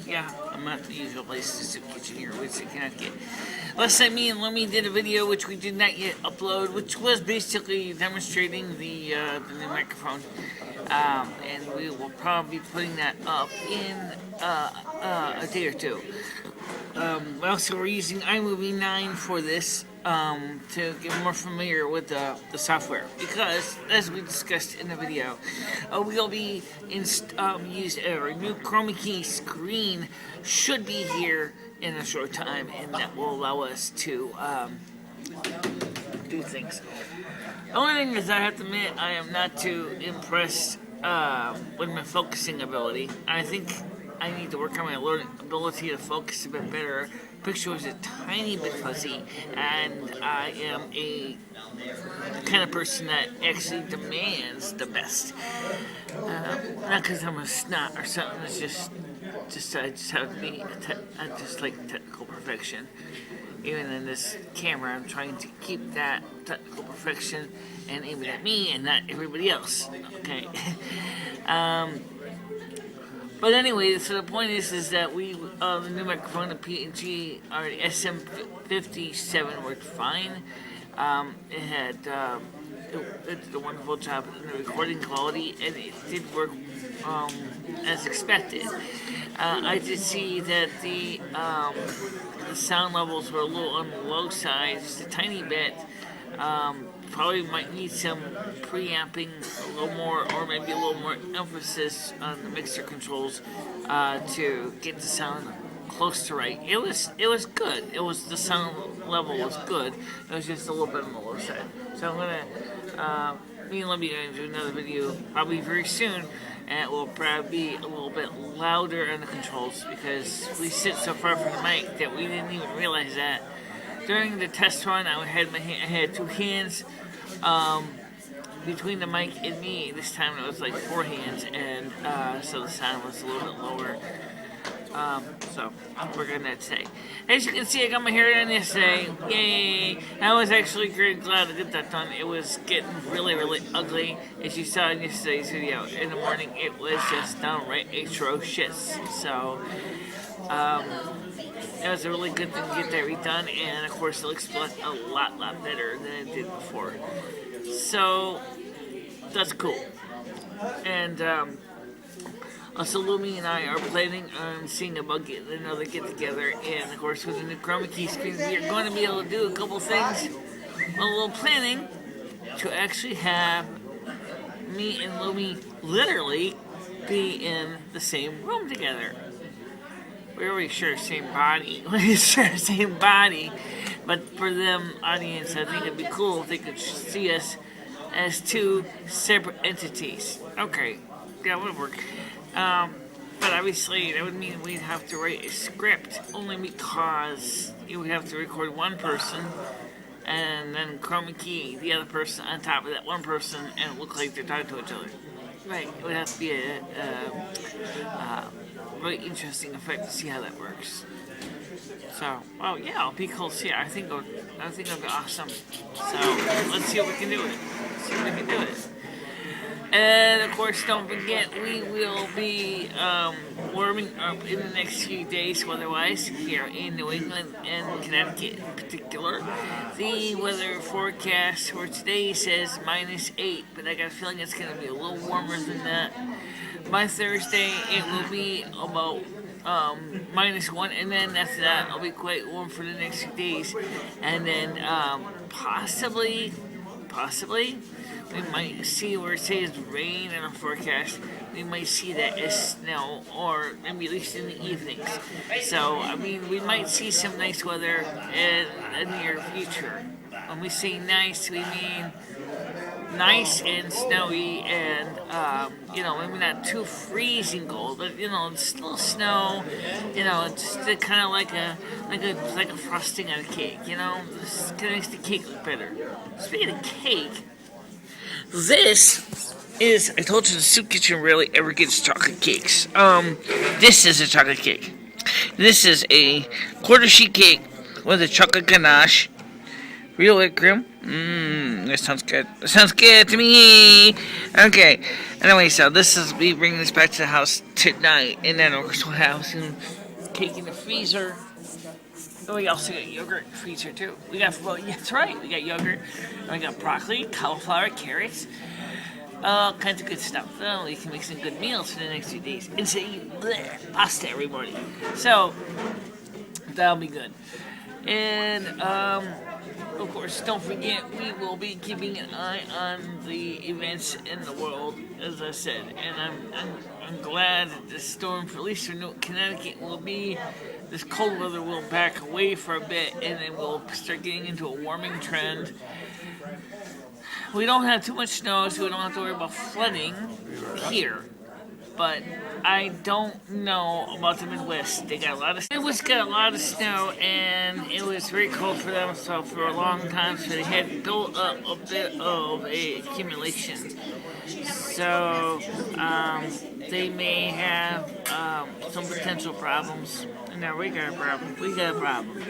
Yeah, I'm at the usual place, the soup kitchen here in Winston, Connecticut. Last time me and Lummy did a video, which we did not yet upload, which was basically demonstrating the new microphone. And we will probably be putting that up in a day or two. Also, we're using iMovie 9 for this to get more familiar with the software, because as we discussed in the video, we'll be using our new chroma key screen should be here in a short time, and that will allow us to do things. The only thing is, I have to admit, I am not too impressed with my focusing ability. I think I need to work on my ability to focus a bit better. Picture was a tiny bit fuzzy, and I am a kind of person that actually demands the best. Not because I'm a snot or something. It's just I just have to be. I just like technical perfection. Even in this camera, I'm trying to keep that technical perfection and aim it at me and not everybody else. Okay. But anyway, so the point is that we, the new microphone, the P&G, or the SM57 worked fine. It did a wonderful job in the recording quality, and it did work as expected. I did see that the sound levels were a little on the low side, just a tiny bit. Probably might need some preamping a little more, or maybe a little more emphasis on the mixer controls to get the sound close to right. It was good. The sound level was good. It was just a little bit on the low side. So I'm gonna me and Libby are gonna do another video probably very soon, and it will probably be a little bit louder on the controls because we sit so far from the mic that we didn't even realize that. During the test run, I had two hands between the mic and me. This time it was like 4 hands, and so the sound was a little bit lower. So we're gonna say, as you can see, I got my hair done yesterday. Yay! I was actually very glad to get that done. It was getting really, really ugly, as you saw in yesterday's video. In the morning, it was just downright atrocious. So it was a really good thing to get that redone, and of course it looks a lot better than it did before. So that's cool. And also, Lumi and I are planning on seeing about getting another get-together, and of course with the new chroma key screen, we are going to be able to do a couple things. A little planning to actually have me and Lumi literally be in the same room together. We already share the same body. We share the same body. But for them, audience, I think it'd be cool if they could see us as two separate entities. Okay, that would work. But obviously, that would mean we'd have to write a script, only because you would have to record one person, and then chroma key the other person on top of that one person, and look like they're talking to each other. Right, it would have to be a really interesting effect to see how that works. So, well, yeah, it'll be cool to see it. I think it'll be awesome. So, let's see what we can do with it. And of course, don't forget, we will be warming up in the next few days weather-wise here in New England and Connecticut in particular. The weather forecast for today says -8, but I got a feeling it's going to be a little warmer than that. By Thursday, it will be about -1, and then after that, it'll be quite warm for the next few days. And then possibly, we might see where it says rain in our forecast. We might see that as snow, or maybe at least in the evenings. So, I mean, we might see some nice weather in the near future. When we say nice, we mean nice and snowy, and maybe not too freezing cold, but it's still snow. It's kind of like a frosting on a cake. This kind of makes the cake look better. Speaking of cake, this is, I told you the soup kitchen rarely ever gets chocolate cakes. This is a chocolate cake. This is a quarter sheet cake with a chocolate ganache, real whipped cream. That sounds good. That sounds good to me. Okay. Anyway, so this is we bring this back to the house tonight, and then of course we'll have some cake in the freezer. Oh, we also got yogurt in the freezer too. We got, well, yeah, that's right. We got yogurt. And we got broccoli, cauliflower, carrots, all kinds of good stuff. So we can make some good meals for the next few days. Instead of eating pasta every morning. So that'll be good. And of course, don't forget we will be keeping an eye on the events in the world, as I said. And I'm glad that the storm for at least for Connecticut will be. This cold weather will back away for a bit, and then we'll start getting into a warming trend. We don't have too much snow, so we don't have to worry about flooding here. But I don't know about the Midwest. They got a lot of Midwest got a lot of snow, and it was very cold for them. So for a long time, so they had built up a bit of a accumulation. So they may have some potential problems. And now we got a problem. We got a problem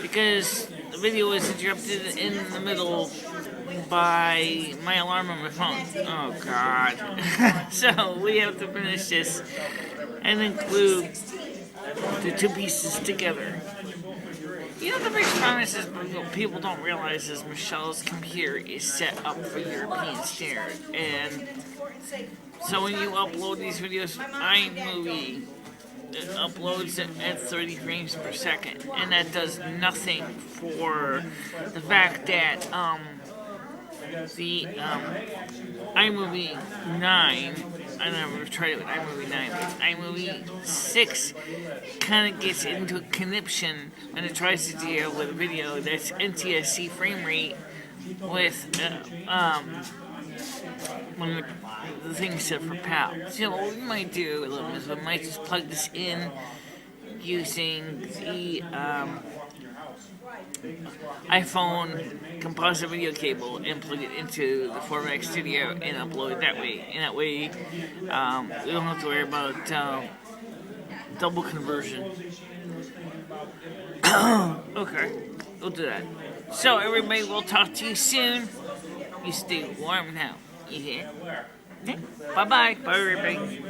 because the video was interrupted in the middle by my alarm on my phone. Oh God. So we have to finish this and include the two pieces together. You know, the biggest problem is what people don't realize is Michele's computer is set up for European standard. And so when you upload these videos from iMovie, it uploads it at 30 frames per second. And that does nothing for the fact that the iMovie 9, I never tried it with iMovie 9, but iMovie 6 kind of gets into a conniption when it tries to deal with a video that's NTSC frame rate with when the thing's set for PAL. So what we might do a little is we might just plug this in using the iPhone composite video cable and plug it into the 4Max Studio and upload it that way. And that way, we don't have to worry about double conversion. Okay, we'll do that. So everybody, we'll talk to you soon. You stay warm now. You hear? Okay. Bye-bye. Bye, everybody.